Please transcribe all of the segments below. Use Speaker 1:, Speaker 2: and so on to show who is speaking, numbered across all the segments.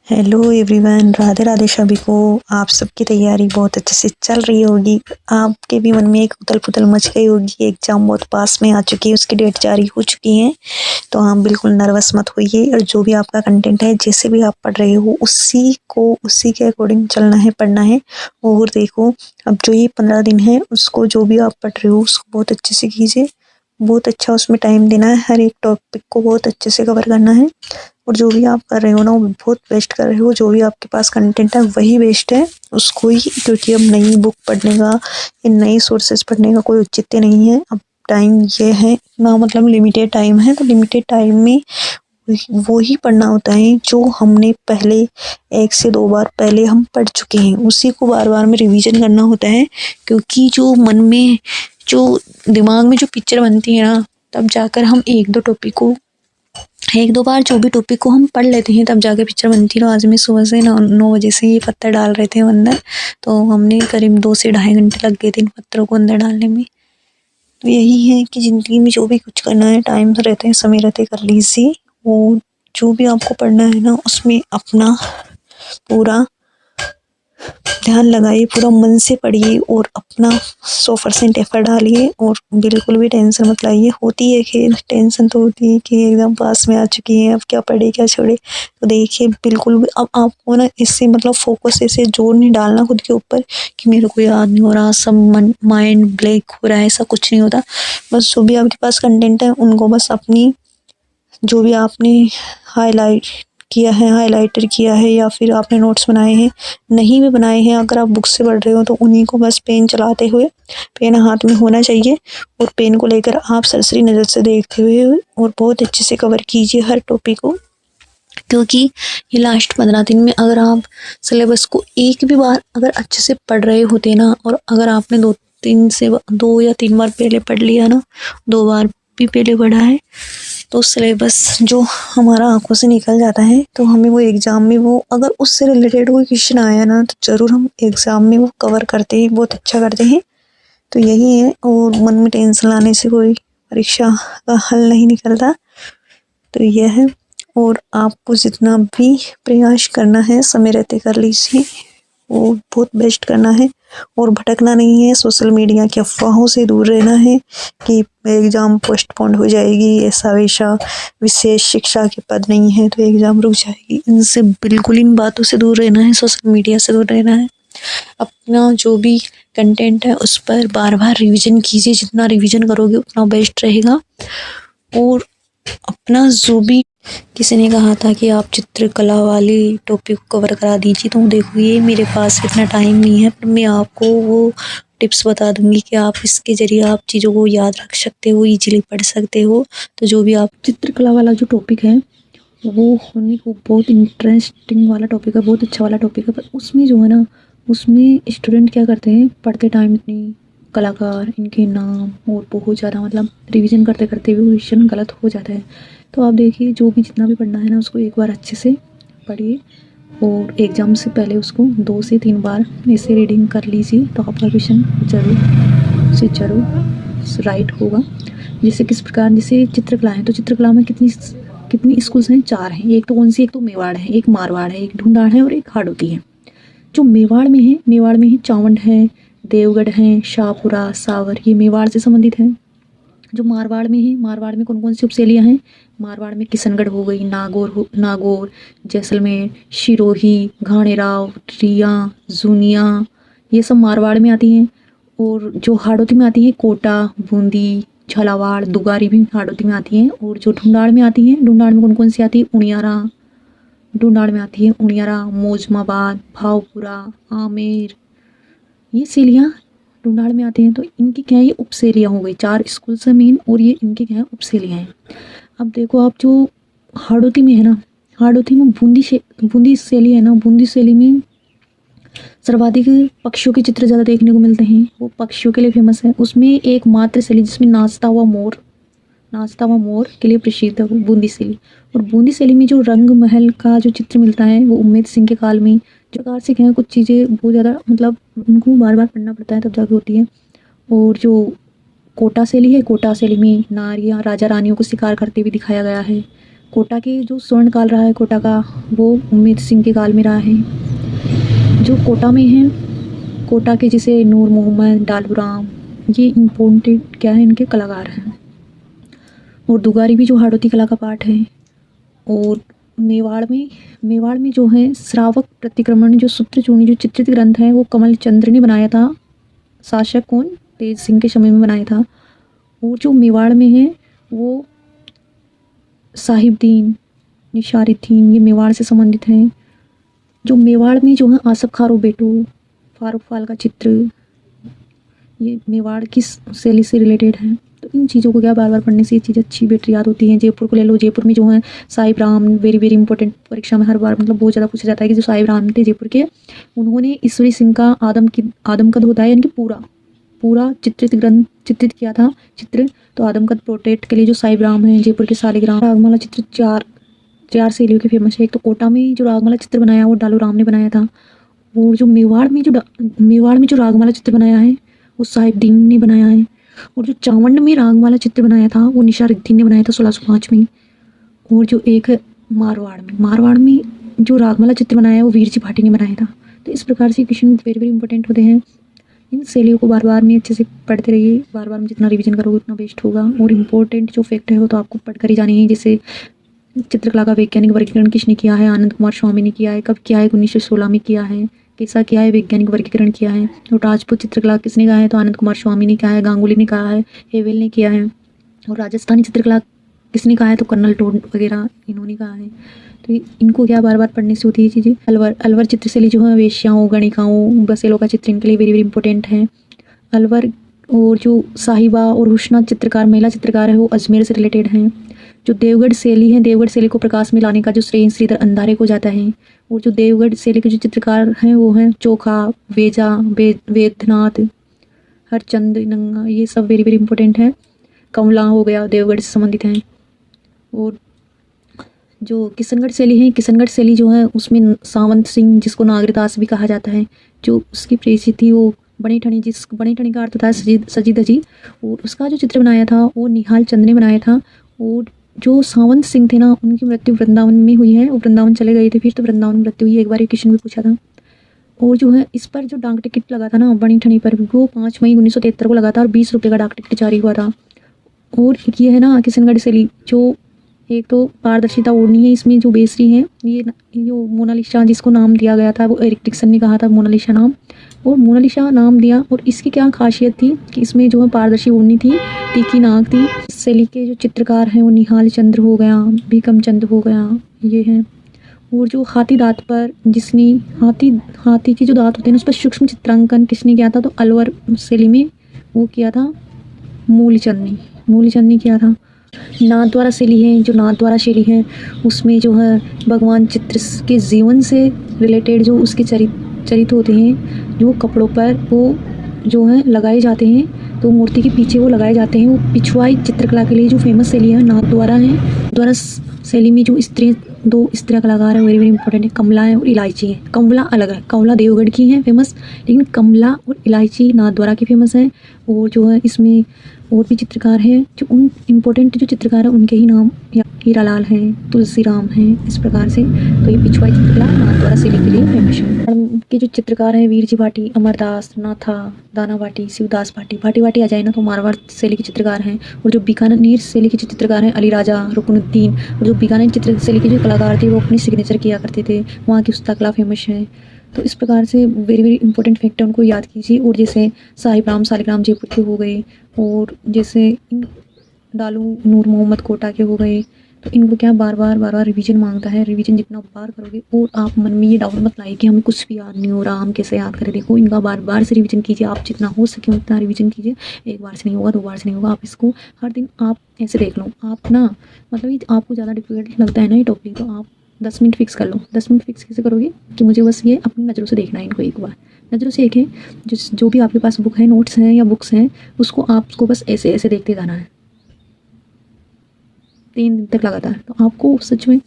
Speaker 1: Hello everyone, Radhe Radhe सभी को। आप सबकी तैयारी बहुत अच्छे से चल रही होगी। आपके भी मन में एक उथल पुथल मच गई होगी। एग्जाम बहुत पास में आ चुकी है, उसकी डेट जारी हो चुकी है। तो आप बिल्कुल नर्वस मत होइए और जो भी आपका कंटेंट है, जैसे भी आप पढ़ रहे हो, उसी के अकॉर्डिंग चलना है, पढ़ना है। और देखो, अब जो ये 15 दिन है, उसको जो भी आप पढ़ रहे हो उसको बहुत अच्छे से कीजिए। बहुत अच्छा उसमें टाइम देना है, हर एक टॉपिक को बहुत अच्छे से कवर करना है। और जो भी आप कर रहे हो ना, वो बहुत बेस्ट कर रहे हो। जो भी आपके पास कंटेंट है वही बेस्ट है, उसको ही, क्योंकि अब नई बुक पढ़ने का, इन नई सोर्सेज पढ़ने का कोई औचित्य नहीं है। अब टाइम ये है ना, मतलब लिमिटेड टाइम है, तो लिमिटेड टाइम में वो ही पढ़ना होता है जो हमने पहले 1 से 2 बार पहले हम पढ़ चुके हैं, उसी को बार बार में रिवीजन करना होता है। क्योंकि जो मन में, जो दिमाग में जो पिक्चर बनती है ना, तब जाकर हम 1-2 बार जो भी टॉपिक को हम पढ़ लेते हैं, तब जाके पिक्चर बनती है। तो आज मैं सुबह से 9 बजे से ये पत्थर डाल रहे थे अंदर, तो हमने करीब 2 से ढाई घंटे लग गए थे इन पत्थरों को अंदर डालने में। तो यही है कि ज़िंदगी में जो भी कुछ करना है, टाइम रहते हैं, समय रहते कर लीजिए। वो जो भी आपको पढ़ना है ना, उसमें अपना पूरा ध्यान लगाइए, पूरा मन से पढ़िए और अपना 100% एफर्ट डालिए। और बिल्कुल भी टेंशन मत लाइए। होती है खैर, टेंशन तो होती है कि एकदम पास में आ चुकी है, अब क्या पढ़े क्या छोड़े। तो देखिए, बिल्कुल भी अब आपको ना इससे मतलब फोकस ऐसे जोर नहीं डालना खुद के ऊपर कि मेरे को याद नहीं हो रहा, सब माइंड ब्लैंक हो रहा है, ऐसा कुछ नहीं होता। बस जो भी आपके पास कंटेंट है, उनको बस अपनी, जो भी आपने हाईलाइट किया है, हाइलाइटर किया है, या फिर आपने नोट्स बनाए हैं, नहीं भी बनाए हैं, अगर आप बुक से पढ़ रहे हो, तो उन्हीं को बस पेन चलाते हुए, पेन हाथ में होना चाहिए, और पेन को लेकर आप सरसरी नज़र से देखते हुए और बहुत अच्छे से कवर कीजिए हर टॉपिक को। क्योंकि ये लास्ट 15 दिन में अगर आप सिलेबस को एक भी बार अगर अच्छे से पढ़ रहे होते ना, और अगर आपने 2 या 3 बार पहले पढ़ लिया ना, 2 बार भी पहले पढ़ा है, तो सिलेबस जो हमारा आंखों से निकल जाता है, तो हमें वो एग्ज़ाम में, वो अगर उससे रिलेटेड कोई क्वेश्चन आया ना, तो ज़रूर हम एग्ज़ाम में वो कवर करते हैं, बहुत अच्छा करते हैं। तो यही है। और मन में टेंशन लाने से कोई परीक्षा का हल नहीं निकलता। तो यह है। और आपको जितना भी प्रयास करना है, समय रहते कर लीजिए, वो बहुत बेस्ट करना है। और भटकना नहीं है, सोशल मीडिया की अफवाहों से दूर रहना है कि एग्ज़ाम पोस्टपोन हो जाएगी, ऐसा वैसा, विशेष शिक्षा के पद नहीं है तो एग्ज़ाम रुक जाएगी। इनसे बिल्कुल, इन बातों से दूर रहना है, सोशल मीडिया से दूर रहना है। अपना जो भी कंटेंट है उस पर बार बार रिवीजन कीजिए, जितना रिवीजन करोगे उतना बेस्ट रहेगा। और अपना जो भी, किसी ने कहा था कि आप चित्रकला वाली टॉपिक को कवर करा दीजिए, तो देखो, ये मेरे पास इतना टाइम नहीं है, पर मैं आपको वो टिप्स बता दूंगी कि आप इसके ज़रिए आप चीज़ों को याद रख सकते हो, इजीली पढ़ सकते हो। तो जो भी आप, चित्रकला वाला जो टॉपिक है, वो होने को बहुत इंटरेस्टिंग वाला टॉपिक है, बहुत अच्छा वाला टॉपिक है। पर उसमें जो है ना, उसमें स्टूडेंट क्या करते हैं, पढ़ते टाइम इतनी कलाकार, इनके नाम, और बहुत ज़्यादा मतलब रिवीजन करते करते भी क्वेश्चन गलत हो जाता है। तो आप देखिए, जो भी जितना भी पढ़ना है ना, उसको एक बार अच्छे से पढ़िए, और एग्ज़ाम से पहले उसको 2 से 3 बार ऐसे रीडिंग कर लीजिए, तो आपका क्वेश्चन ज़रूर राइट होगा। जैसे किस प्रकार, जैसे चित्रकला है, तो चित्रकला में कितनी कितनी स्कूल्स हैं? 4 हैं। एक तो कौन सी, एक तो मेवाड़ है, एक मारवाड़ है, एक ढूंढाड़ है, और एक हाड़ौती है। जो मेवाड़ में है, मेवाड़ में ही चावंड है, देवगढ़ है, शाहपुरा, सावर, ये मेवाड़ से संबंधित है। जो मारवाड़ में है, मारवाड़ में कौन कौन सी उपशैलियाँ हैं? मारवाड़ में किशनगढ़ हो गई, नागौर, जैसलमेर, सिरोही, घाणेराव, रिया, जूनिया, ये सब मारवाड़ में आती हैं। और जो हाड़ौती में आती है, कोटा, बूंदी, झालावाड़, दुगारी भी हाड़ौती में आती हैं। और जो ढूंढाड़ में आती हैं, ढूंढाड़ में कौन कौन सी आती है? उनियारा, ढूंढाड़ में आती है उनियारा, मोजमाबाद, भावपुरा, आमेर, ये शैलियाँ ढूंढाड़ में आते हैं। तो इनकी क्या है, ये उपशैलियाँ हो गई। 4 स्कूल से मेन, और ये इनके क्या है, उपशैलियाँ हैं। अब देखो, आप जो हाड़ौती में है ना, हाड़ौती में बूंदी शैली है ना, बूंदी शैली में सर्वाधिक पक्षियों के चित्र ज़्यादा देखने को मिलते हैं, वो पक्षियों के लिए फेमस है। उसमें एक मात्र शैली जिसमें नाचता हुआ मोर के लिए प्रसिद्ध है, वो बूंदी शैली। और बूंदी शैली में जो रंग महल का जो चित्र मिलता है, वो उम्मेद सिंह के काल में, जो प्रकार से क्या है, कुछ चीज़ें बहुत ज़्यादा मतलब उनको बार बार पढ़ना पड़ता है, तब जाके होती है। और जो कोटा शैली है, कोटा शैली में नारियाँ राजा रानियों को शिकार करते हुए दिखाया गया है। कोटा के जो स्वर्ण काल रहा है कोटा का, वो उम्मेद सिंह के काल में रहा है। जो कोटा में है, कोटा के जैसे नूर मोहम्मद, डालू राम, ये इम्पोर्टेंट क्या है, इनके कलाकार हैं। और दुगारी भी जो हाड़ौती कला का पार्ट है। और मेवाड़ में जो है श्रावक प्रतिक्रमण, जो सूत्रचूड़ी जो चित्रित ग्रंथ है, वो कमल चंद्र ने बनाया था। शासक कौन? तेज सिंह के समय में बनाया था। और जो मेवाड़ में है वो साहिबदीन, निशारुद्दीन, ये मेवाड़ से संबंधित हैं। जो मेवाड़ में जो है आसफ खारो बेटो, फारूक फाल का चित्र, ये मेवाड़ की शैली से रिलेटेड है। तो इन चीज़ों को क्या बार बार पढ़ने से ये चीज़ अच्छी बेटर याद होती हैं। जयपुर को ले लो, जयपुर में जो है Sahib Ram, very very important, परीक्षा में हर बार मतलब बहुत ज़्यादा पूछा जाता है कि जो साहिब राम थे जयपुर के, उन्होंने ईश्वरी सिंह का आदमकद होता है, यानी कि पूरा चित्रित किया था चित्र। तो आदमकद प्रोटेक्ट के लिए जो साहिब राम है जयपुर के शालिग्राम। रागमाला चित्र चार शैलियों के फेमस है। एक तो कोटा में जो रागमाला चित्र बनाया वो डालू राम ने बनाया था। और जो मेवाड़ में जो रागमाला चित्र बनाया है वो साहिबदीन ने बनाया है। और जो चावंड में रागमाला चित्र बनाया था वो निशारुद्दीन ने बनाया था 1605 में। और जो एक है मारवाड़ में जो रागमाला चित्र बनाया है वो वीर जी भाटी ने बनाया था। तो इस प्रकार से क्वेश्चन वेरी वेरी इंपॉर्टेंट होते हैं। इन शैलियों को बार बार में अच्छे से पढ़ते रहिए। बार बार में जितना रिवीजन करोगे उतना बेस्ट होगा। और इम्पोर्टेंट जो फैक्ट है वो तो आपको पढ़ कर ही जाने हैं। जैसे चित्रकला का वैज्ञानिक वर्गीकरण किसने किया है? आनंद कुमार स्वामी ने किया है। कब किया है? 1916 में किया है। कैसा किया है? वैज्ञानिक वर्गीकरण किया है। और राजपूत चित्रकला किसने कहा है? तो आनंद कुमार स्वामी ने कहा है, गांगुली ने कहा है, हेवेल ने किया है। और राजस्थानी चित्रकला किसने कहा है? तो कर्नल टोड वगैरह इन्होंने कहा है। तो इनको क्या बार बार पढ़ने से होती है चीज़ें। अलवर चित्रशैली जो है वेश्याओं, गणिकाओं, बसेलों का चित्र इनके लिए वेरी वेरी इंपॉर्टेंट है। अलवर और जो साहिबा और हुस्ना चित्रकार, महिला चित्रकार है, वो अजमेर से रिलेटेड हैं। जो देवगढ़ शैली है, देवगढ़ शैली को प्रकाश में लाने का जो श्रेय श्रीधर अंधारे को जाता है। और जो देवगढ़ शैली के जो चित्रकार हैं वो हैं चोखा, वेजा, वेदनाथ, हरचंद नंगा, ये सब वेरी वेरी इंपॉर्टेंट है। कमला हो गया, देवगढ़ से संबंधित हैं। और जो किशनगढ़ शैली है, किशनगढ़ शैली जो है उसमें सावंत सिंह, जिसको नागरदास भी कहा जाता है, जो उसकी प्रेसी थी वो बनी ठनी का अर्थ था सजी धजी। और उसका जो चित्र बनाया था वो निहाल चंद ने बनाया था। और जो सावंत सिंह थे ना, उनकी मृत्यु वृंदावन में हुई है। वो वृंदावन चले गए थे, फिर तो वृंदावन में मृत्यु हुई। एक बार ये क्वेश्चन भी पूछा था। और जो है इस पर जो डाक टिकट लगा था ना बनी ठनी पर, वो 5 मई 1973 को लगा था और 20 रुपये का डाक टिकट जारी हुआ था। और ये है ना किशनगढ़ शैली, जो एक तो पारदर्शिता ओढ़नी है इसमें जो बेसरी है, ये जो मोनालिसा जिसको नाम दिया गया था वो एरिक डिक्सन ने कहा था मोनालिसा नाम, और मोनालिसा नाम दिया। और इसकी क्या खासियत थी कि इसमें जो है पारदर्शी ओढ़नी थी, तीखी नाक थी। इस शैली के जो चित्रकार हैं वो निहाल चंद्र हो गया, भीकम चंद हो गया, ये हैं। और जो हाथी दांत पर जिसने हाथी की जो दांत होते हैं उस पर सूक्ष्म चित्रांकन किसने किया था? तो अलवर शैली में वो किया था मूलचंद ने किया था। नाथद्वारा शैली है, जो नाथद्वारा शैली है उसमें जो है भगवान चित्र के जीवन से रिलेटेड जो उसके चरित्र होते हैं जो कपड़ों पर वो जो है लगाए जाते हैं, तो मूर्ति के पीछे वो लगाए जाते हैं। वो पिछवाई चित्रकला के लिए जो फेमस शैली है नाथद्वारा है। द्वारा शैली में जो दो स्त्रियाँ कलाकार है वेरी वेरी इंपॉर्टेंट है, कमला है और इलायची है। कमला अलग है, कमला देवगढ़ की है फेमस, लेकिन कमला और इलायची नाथद्वारा की फेमस है। और जो है इसमें और भी चित्रकार हैं, जो उन इम्पोर्टेंट जो चित्रकार हैं उनके ही नाम या हीरालाल हैं, तुलसीराम हैं, इस प्रकार से। तो ये पिछवाई चित्रकला नाथद्वारा शैली के लिए फेमस है। के जो चित्रकार हैं वीर जी भाटी, अमरदास, नाथा, दाना भाटी, शिवदास भाटी आ जाए ना तो मारवाड़ शैली के चित्रकार हैं। और जो बीकानेर शैली के चित्रकार हैं अली राजा, रुकनुद्दीन। और जो बीकानेर चित्र शैली के जो कलाकार थे वो अपनी सिग्नेचर किया करते थे, वहाँ की हस्तकला फेमस है। तो इस प्रकार से वेरी वेरी इंपॉर्टेंट फैक्ट है, उनको याद कीजिए। और जैसे साहिब राम शालिग्राम जयपुर के हो गए, और जैसे डालू नूर मोहम्मद कोटा के हो गए। तो इनको क्या बार बार रिवीजन मांगता है। रिवीजन जितना बार करोगे और आप मन में ये डाउट मत लाइए कि हमें कुछ भी याद नहीं हो रहा, हम कैसे याद करें। देखो इनका बार से रिवीजन कीजिए, आप जितना हो सके उतना रिवीजन कीजिए। 1 बार से नहीं होगा, 2 बार से नहीं होगा, आप इसको हर दिन आप ऐसे देख लो। आप ना मतलब ये आपको ज़्यादा डिफिकल्ट लगता है ना ये टॉपिक, तो आप 10 मिनट फिक्स कर लो। 10 मिनट फिक्स कैसे करोगे कि मुझे बस ये अपनी नज़रों से देखना है इनको। एक बार नज़रों से देखें, जो भी आपके पास बुक है, नोट्स हैं या बुक्स हैं, उसको आपको बस ऐसे ऐसे देखते जाना है 3 दिन तक लगातार। तो आपको सच में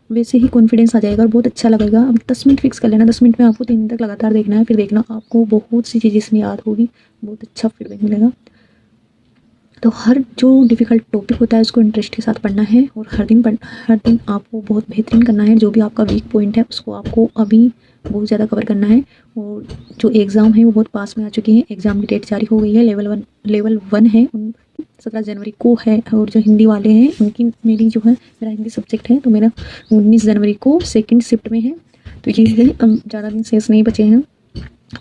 Speaker 1: वैसे ही कॉन्फिडेंस आ जाएगा और बहुत अच्छा लगेगा। अब 10 मिनट फिक्स कर लेना, 10 मिनट में आपको 3 दिन तक लगातार देखना है। फिर देखना आपको बहुत सी चीज़ें इसमें याद होगी, बहुत अच्छा फीडबैक मिलेगा। तो हर जो डिफ़िकल्ट टॉपिक होता है उसको इंटरेस्ट के साथ पढ़ना है और हर दिन आपको बहुत बेहतरीन करना है। जो भी आपका वीक पॉइंट है उसको आपको अभी बहुत ज़्यादा कवर करना है। और जो एग्ज़ाम है वो बहुत पास में आ चुकी है, एग्ज़ाम की डेट जारी हो गई है। लेवल 1 है, 17 जनवरी को है। और जो हिंदी वाले हैं उनकी मेरा हिंदी सब्जेक्ट है तो मेरा 19 जनवरी को सेकेंड शिफ्ट में है। तो ये है, ज़्यादा दिन शेष नहीं बचे हैं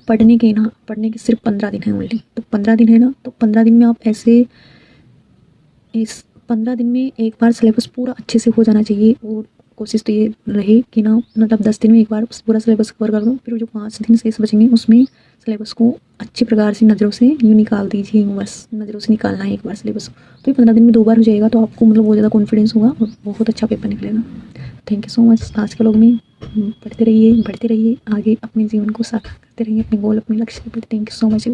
Speaker 1: पढ़ने के सिर्फ 15 दिन हैं ओनली। तो 15 दिन है ना, तो 15 दिन में आप ऐसे इस 15 दिन में एक बार सिलेबस पूरा अच्छे से हो जाना चाहिए। और कोशिश तो ये रहे कि ना, मतलब 10 दिन में एक बार पूरा सिलेबस कवर कर लो। फिर जो 5 दिन शेष बचेंगे उसमें सिलेबस को अच्छे प्रकार से नज़रों से यूँ निकाल दीजिए, बस नज़रों से निकालना है एक बार सिलेबस। तो ये 15 दिन में 2 बार हो जाएगा तो आपको मतलब बहुत ज़्यादा कॉन्फिडेंस होगा और बहुत अच्छा पेपर निकलेगा। Thank you so much. आज के लोग में बढ़ते रहिए आगे अपने जीवन को साकार करते रहिए, अपने गोल अपने लक्ष्य पर। Thank you so much.